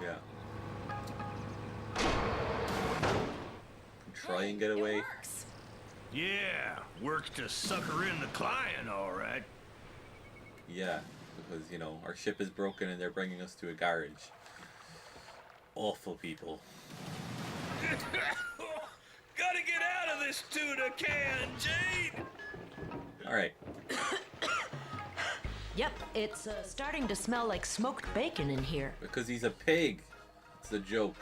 Yeah. Try and get away. Yeah, works to sucker in the client, all right. Yeah, because, you know, our ship is broken and they're bringing us to a garage. Awful people. Gotta get out of this tuna can, Jade! Alright. Yep, it's starting to smell like smoked bacon in here. Because he's a pig. It's a joke.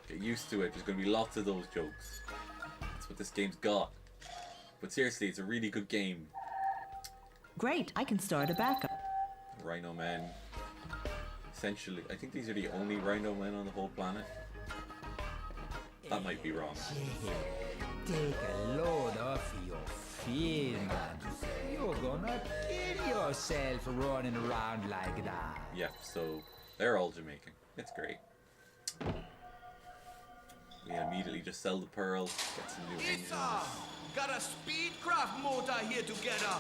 Get used to it. There's going to be lots of those jokes. That's what this game's got. But seriously, it's a really good game. Great, I can start a backup. Rhino men. Essentially, I think these are the only rhino men on the whole planet. That might be wrong. Take a load off your feet, man. You're gonna kill yourself running around like that. Yeah, so they're all Jamaican. It's great. We immediately just sell the pearl, get some new engines. Got a Speedcraft motor here together.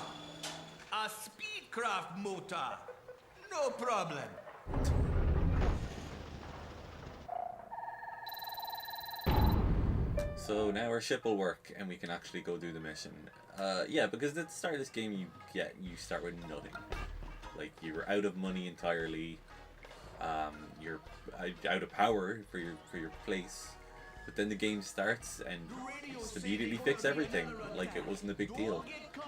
A Speedcraft motor. No problem. So now our ship will work and we can actually go do the mission. Yeah, because at the start of this game you start with nothing. Like, you're out of money entirely. You're out of power for your place. But then the game starts and you just immediately fix everything like it wasn't a big deal.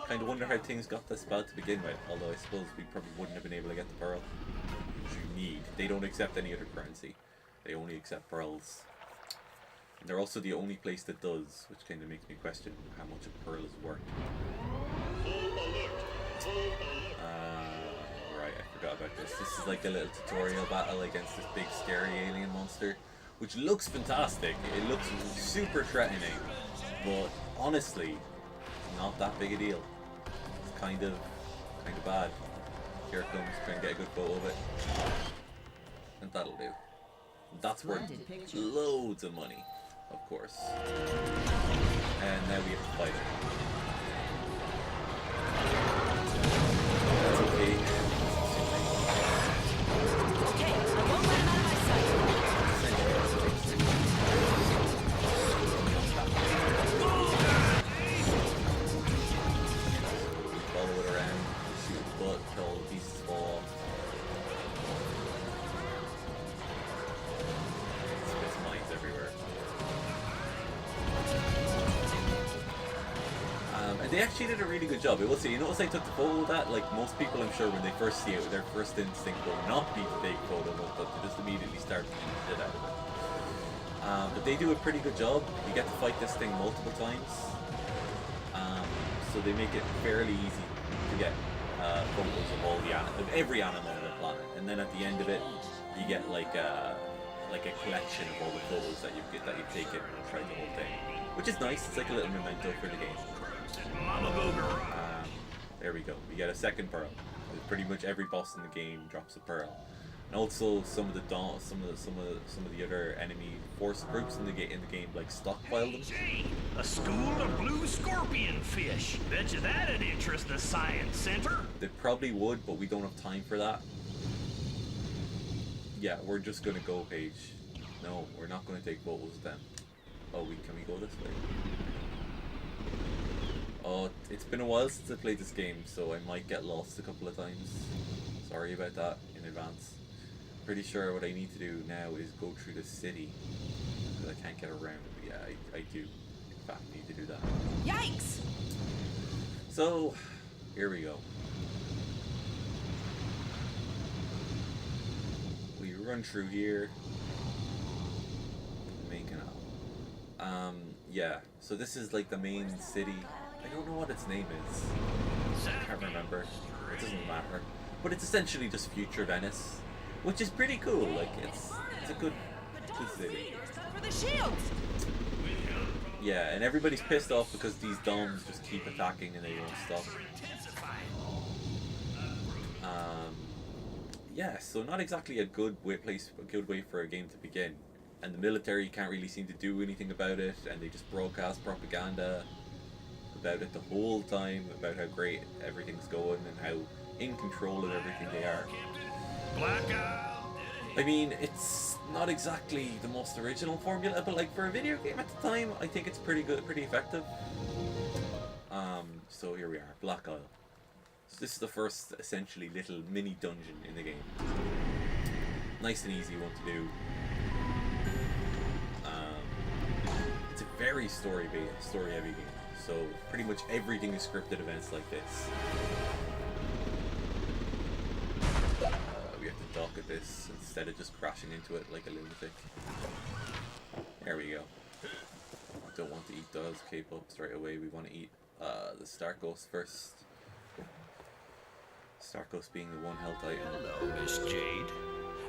Kind of wonder how things got this bad to begin with, although I suppose we probably wouldn't have been able to get the pearl. Which you need. They don't accept any other currency. They only accept pearls. And they're also the only place that does, which kind of makes me question how much a pearl is worth. Right, I forgot about this. This is like a little tutorial battle against this big scary alien monster, which looks fantastic. It looks super threatening, but honestly, not that big a deal. It's kind of bad. Here it comes, try and get a good photo of it. And that'll do. That's worth loads of money, of course. And now we have to fight it. That's okay. Okay, I won't let him out of my sight. Follow it around, shoot the butt, kill all the beasts fall. Spits mines everywhere. And they actually did a really good job. I will say, you notice I took the photo of that? Like, most people, I'm sure, when they first see it, their first instinct will not be to take a photo of it, but to just immediately start beating the shit out of it. But they do a pretty good job. You get to fight this thing multiple times. So they make it fairly easy to get photos of every animal on the planet. And then at the end of it, you get like a collection of all the photos that you've taken throughout the whole thing. Which is nice. It's like a little memento for the game. There we go. We get a second pearl. Pretty much every boss in the game drops a pearl, and also some of the other enemy force groups in the game like stockpile them. A school of blue scorpion fish. Bet you that'd interest the science center. They probably would, but we don't have time for that. Yeah, we're just gonna go, Paige. No, we're not gonna take photos of them. Oh, can we go this way? Oh, it's been a while since I played this game, so I might get lost a couple of times. Sorry about that in advance. Pretty sure what I need to do now is go through the city, because I can't get around. But yeah, I do, in fact, need to do that. Yikes! So, here we go. We run through here. The main canal. Yeah, so this is like the main city. I don't know what its name is. I can't remember. It doesn't matter. But it's essentially just future Venice, which is pretty cool. Like, it's a good city. For the shields! Yeah, and everybody's pissed off because these DOMs just keep attacking and they won't stop. Yeah, so not exactly a good way for a game to begin. and the military can't really seem to do anything about it, and they just broadcast propaganda about it the whole time, about how great everything's going and how in control of everything they are. Blackout. I mean, it's not exactly the most original formula, but like for a video game at the time, I think it's pretty good, pretty effective. So here we are, Black Isle. So this is the first essentially little mini dungeon in the game. Nice and easy one to do. It's a very story heavy game. So pretty much everything is scripted events like this. We have to dock at this instead of just crashing into it like a lunatic. There we go. Don't want to eat those K-pops right away. We want to eat the Starkos first. Starkos being the one health item. Hello, Miss Jade.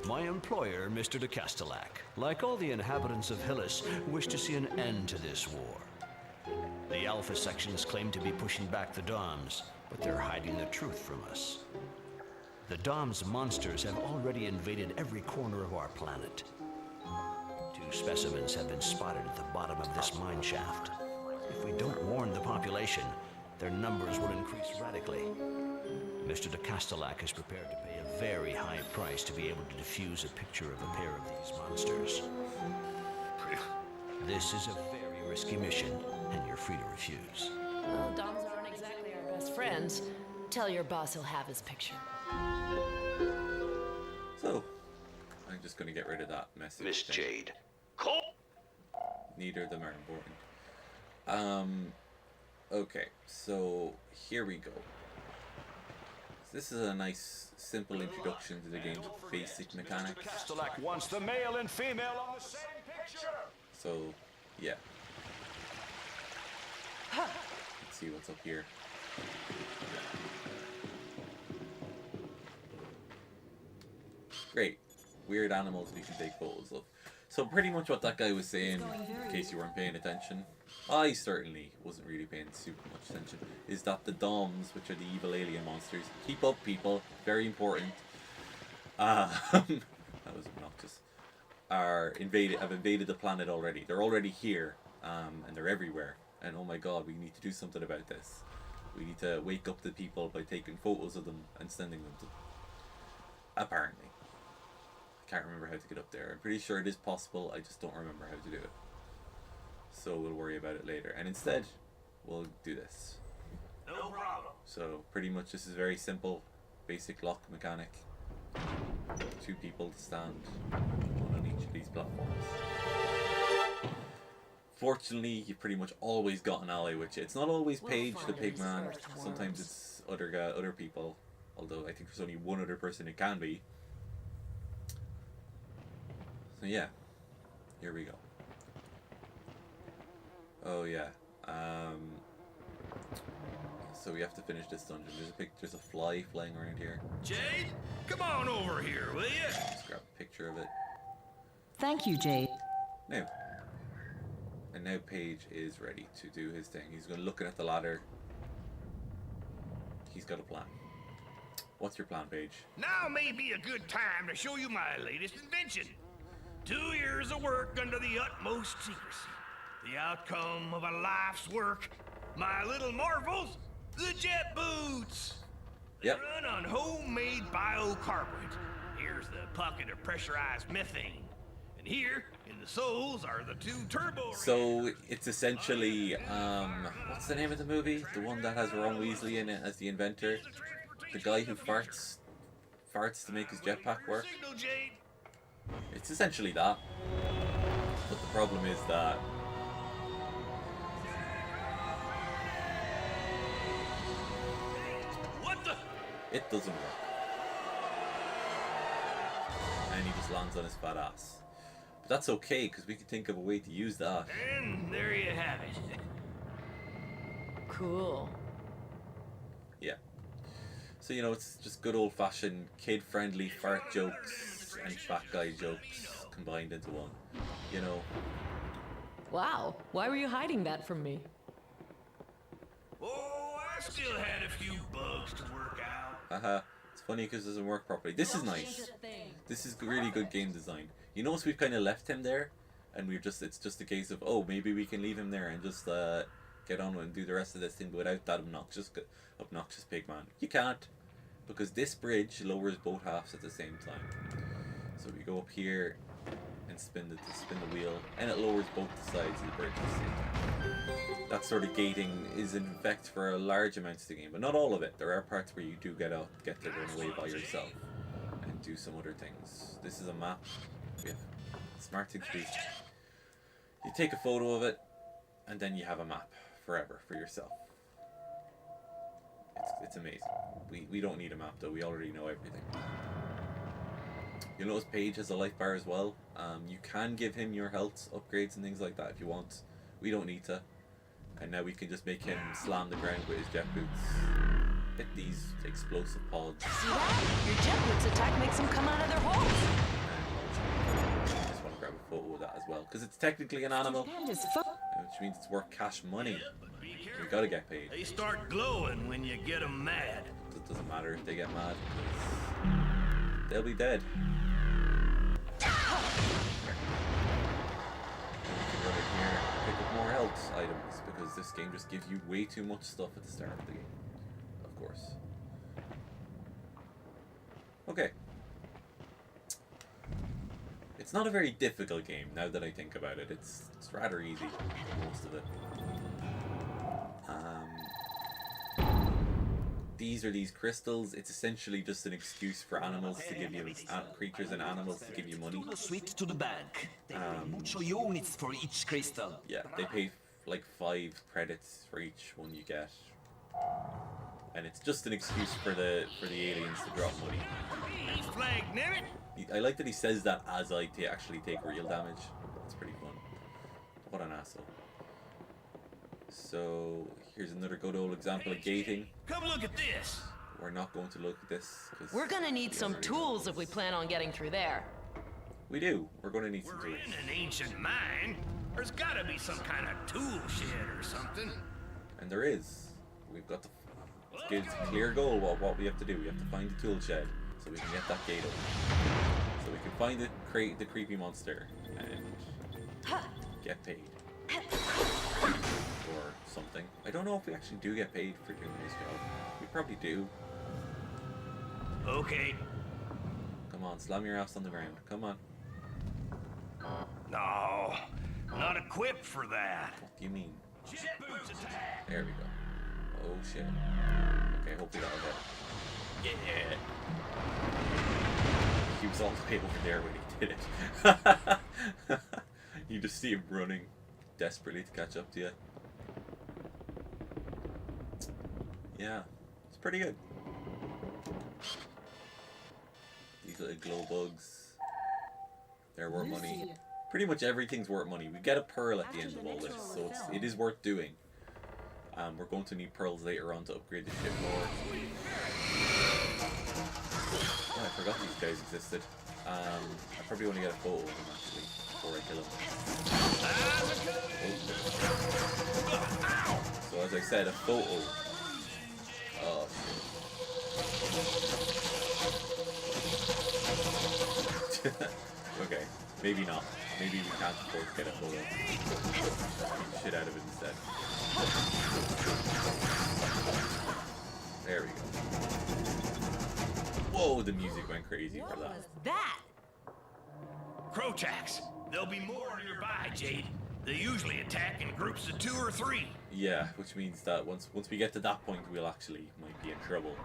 My employer, Mr. de Castellac, like all the inhabitants of Hillis, wish to see an end to this war. The Alpha sections claim to be pushing back the Doms, but they're hiding the truth from us. The Dom's monsters have already invaded every corner of our planet. 2 specimens have been spotted at the bottom of this mine shaft. If we don't warn the population, their numbers will increase radically. Mr. de Castellac is prepared to pay a very high price to be able to defuse a picture of a pair of these monsters. This is a very risky mission, and you're free to refuse. Well, Doms aren't exactly our best friends. Tell your boss he'll have his picture. So, I'm just going to get rid of that message. Miss thing. Jade. Neither of them are important. Okay, so here we go. This is a nice, simple introduction to the game's basic mechanics. Castellac wants the male and female on the same picture. So, yeah. Let's see what's up here. Great. Weird animals we can take photos of. So pretty much what that guy was saying, in case you weren't paying attention, I certainly wasn't really paying super much attention, is that the Doms, which are the evil alien monsters, keep up people, very important, that was obnoxious, have invaded the planet already. They're already here, and they're everywhere, and oh my god, we need to do something about this. We need to wake up the people by taking photos of them and sending them to them. Apparently. Can't remember how to get up there. I'm pretty sure it is possible, I just don't remember how to do it. So we'll worry about it later. And instead, we'll do this. No problem. So pretty much this is very simple, basic lock mechanic. 2 people to stand, one on each of these platforms. Fortunately, you pretty much always got an ally with you. It's not always Paige, the pig man. Sometimes it's other people. Although I think there's only one other person it can be. So yeah, here we go. Oh yeah. So we have to finish this dungeon. There's a fly flying around here. Jade, come on over here, will you? Just grab a picture of it. Thank you, Jade. Now. And now Paige is ready to do his thing. He's going to look at the ladder. He's got a plan. What's your plan, Paige? Now may be a good time to show you my latest invention. 2 years of work under the utmost secrecy. The outcome of a life's work. My little marvels, the jet boots. They Yep. run on homemade biocarburant. Here's the pocket of pressurized methane. And here, in the soles, are the 2 turbo So it's essentially, what's the name of the movie? The one that has Ron Weasley in it as the inventor. The guy who farts to make his jetpack work. Signal, Jade. It's essentially that. But the problem is that What the? it doesn't work. And he just lands on his fat ass. But that's okay, because we can think of a way to use that. And there you have it. Cool. Yeah. So, you know, it's just good old-fashioned, kid-friendly fart jokes and fat guy jokes combined into one. You know. Wow. Why were you hiding that from me? Oh, I still had a few bugs to work out. Haha. It's funny because it doesn't work properly. This is nice. This is really good game design. You notice we've kind of left him there. and it's just a case of, oh, maybe we can leave him there and just get on and do the rest of this thing without that obnoxious pig man. You can't, because this bridge lowers both halves at the same time. So we go up here and spin the wheel, and it lowers both the sides of the bridge at the same time. That sort of gating is in effect for a large amount of the game, but not all of it. There are parts where you do get to run away by yourself and do some other things. This is a map. We have smart thing to do. You take a photo of it, and then you have a map forever for yourself. It's amazing. We don't need a map though. We already know everything. You'll notice Paige has a life bar as well. You can give him your health upgrades and things like that if you want. We don't need to. And now we can just make him slam the ground with his jet boots. Hit these explosive pods. See that? Your jet boots attack makes them come out of their holes. I just want to grab a photo of that as well, because it's technically an animal, which means it's worth cash money. We gotta get paid. They start glowing when you get them mad. It doesn't matter if they get mad, they'll be dead. Run in here, pick up more health items, because this game just gives you way too much stuff at the start of the game. Of course. Okay. It's not a very difficult game now that I think about it. It's rather easy, most of it. These are these crystals. It's essentially just an excuse for animals to give you creatures and animals to give you money. Sweet to the bank. Mucho units for each crystal. Yeah, they pay like 5 credits for each one you get, and it's just an excuse for the aliens to drop money. I like that he says that as I actually take real damage. It's pretty fun. What an asshole. So here's another good old example of gating. Come look at this. We're not going to look at this. We're gonna need some tools if we plan on getting through there. We do. We're going to need some We're tools. in an ancient mine. There's gotta be some kind of tool shed or something. And there is. We've got to give a clear goal what we have to do. We have to find the tool shed so we can get that gate open. So we can find the creepy monster and get paid. Or something. I don't know if we actually do get paid for doing this job. We probably do. Okay. Come on, slam your ass on the ground. Come on. No, not equipped for that. What do you mean? Jet boots attack. There we go. Oh shit. Okay, hopefully that'll hit. Yeah. He was all the way over there when he did it. You just see him running desperately to catch up to you. Yeah, it's pretty good. These little glow bugs, they're worth money. Pretty much everything's worth money. We get a pearl at the end of all this, so it is worth doing. We're going to need pearls later on to upgrade the ship more. Oh, I forgot these guys existed. I probably want to get a photo of them actually before I kill them. Oh. So as I said, a photo. Oh shit. Okay, maybe not. Maybe we can't afford to get a photo. Beat the shit out of it instead. There we go. Whoa, the music went crazy for that. What was that? Crochaks. There'll be more nearby, Jade. They usually attack in groups of 2 or 3. Yeah, which means that once we get to that point, we'll actually might be in trouble.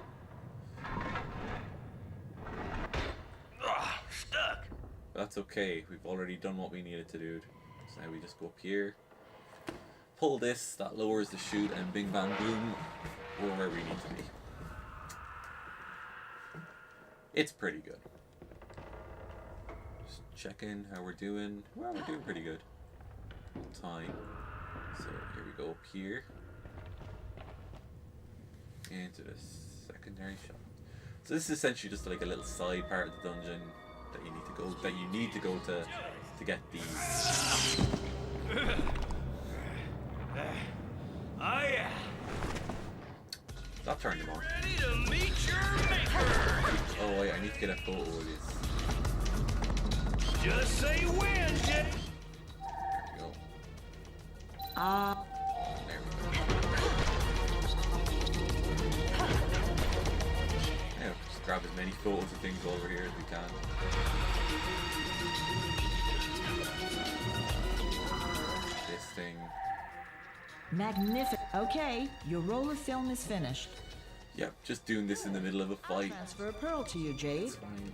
Ugh, stuck. But that's okay. We've already done what we needed to do. So now we just go up here, pull this, that lowers the chute, and bing bang boom, we're where we need to be. It's pretty good. Just checking how we're doing. Well, we're doing pretty good. Time. So here we go up here into the secondary shop. So this is essentially just like a little side part of the dungeon that you need to go to get these. Oh yeah. That turned him on. Ready to meet your maker. Oh wait, I need to get a photo of this. Just say when, Jade. There we go. Yeah, just grab as many photos of things over here as we can. This thing. Magnificent. Okay, your roll of film is finished. Yep, just doing this in the middle of a fight. Transfer a pearl to you, Jade. It's fine.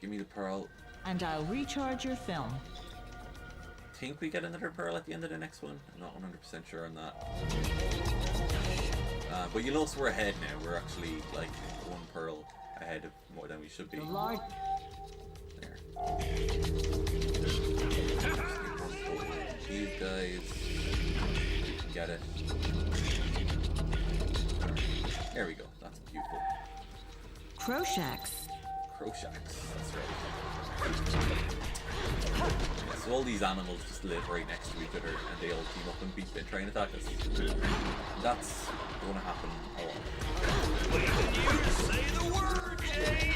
Give me the pearl. And I'll recharge your film. Think we get another pearl at the end of the next one. I'm not 100% sure on that. But you'll notice we're ahead now. We're actually like one pearl ahead of more than we should be. The large. There. These guys can get it. There we go. That's beautiful. Crowshacks. Crowshacks. That's right. Yeah, so all these animals just live right next to each other, and they all team up and try and attack us. That's going to happen a lot. Say the word, Jay!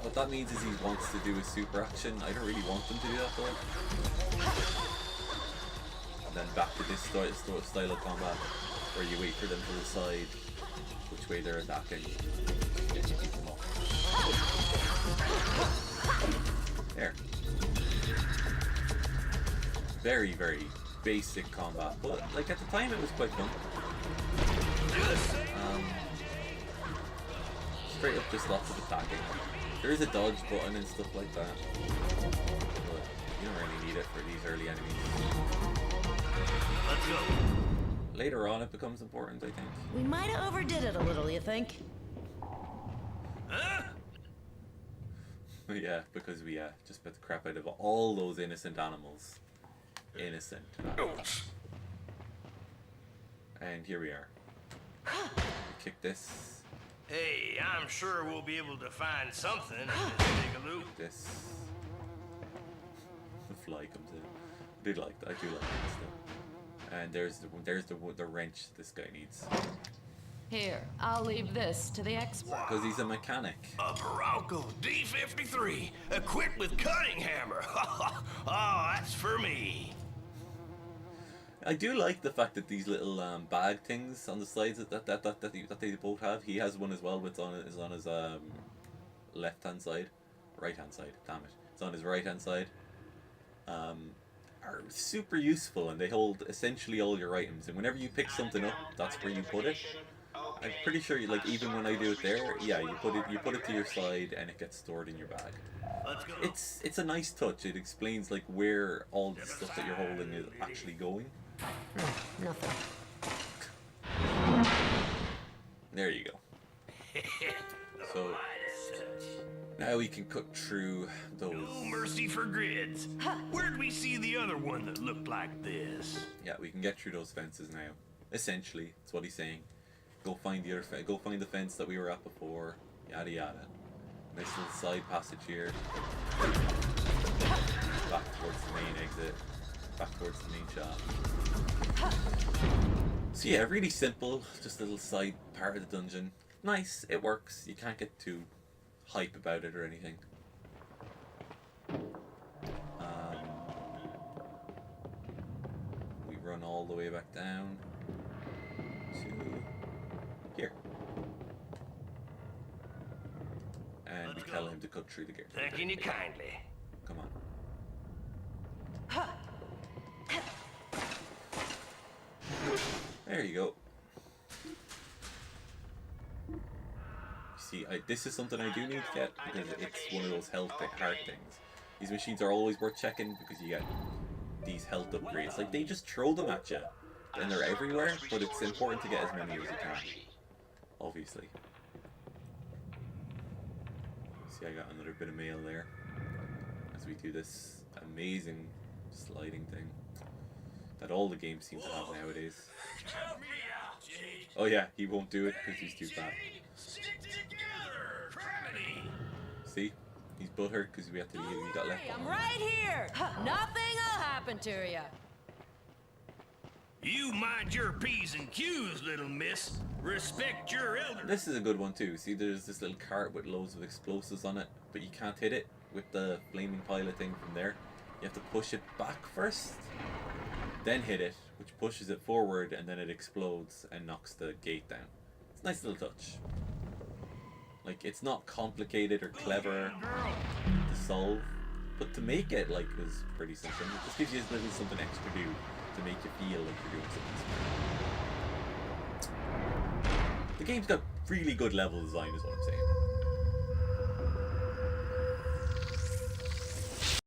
What that means is he wants to do a super action. I don't really want him to do that though. And then back to this style of combat, where you wait for them to decide which way they're attacking. Then you beat them up. There. Very, very basic combat, but like at the time it was quite fun. Straight up just lots of attacking. There is a dodge button and stuff like that, but you don't really need it for these early enemies. Let's go. Later on it becomes important, I think. We might have overdid it a little, you think? Huh? Yeah, because we just bit the crap out of all those innocent animals. Innocent. And here we are. We kick this. Hey, I'm sure we'll be able to find something in this big-a-loop. This. The fly comes in. I do like that stuff. And there's the wrench this guy needs. Here, I'll leave this to the expert. Because he's a mechanic. A Barocco D53, equipped with cutting hammer. Oh, that's for me. I do like the fact that these little bag things on the sides that they both have. He has one as well, but it's on his left hand side, right hand side. Damn it, it's on his right hand side. Are super useful, and they hold essentially all your items. And whenever you pick something up, that's where you put it. I'm pretty sure, like even when I do it there, yeah, you put it to your side, and it gets stored in your bag. Let's go. It's a nice touch. It explains like where all the stuff that you're holding is actually going. Nothing. There you go. So now we can cut through those. No mercy for grids. Where'd we see the other one that looked like this? Yeah, we can get through those fences now. Essentially, that's what he's saying. Go find the other go find the fence that we were at before. Yada yada. Nice little side passage here. Back towards the main exit. Back towards the main shop. So yeah, really simple. Just a little side part of the dungeon. Nice, it works. You can't get too hype about it or anything. We run all the way back down to here. And we tell him to cut through the gate. Thanking you kindly. Come on. There you go. See, this is something I do need to get because it's one of those heart things. These machines are always worth checking because you get these health upgrades. Like, they just throw them at you and they're everywhere, but it's important to get as many as you can. Obviously. See, I got another bit of mail there as we do this amazing sliding thing that all the games seem to have nowadays. Help me out, Jade. Oh yeah, he won't do it because he's too fat. Stick together. Criminy. See? He's butthurt because we got left I'm behind. right here. Nothing'll happen to you. You mind your P's and Q's, little miss. Respect your elder. This is a good one too. See, there's this little cart with loads of explosives on it, but you can't hit it with the flaming pilot thing from there. You have to push it back first. then hit it, which pushes it forward, and then it explodes and knocks the gate down. It's a nice little touch. Like, it's not complicated or clever to solve, but to make it, like, was pretty simple. It just gives you a little something extra to do to make you feel like you're doing something smart. The game's got really good level design, is what I'm saying.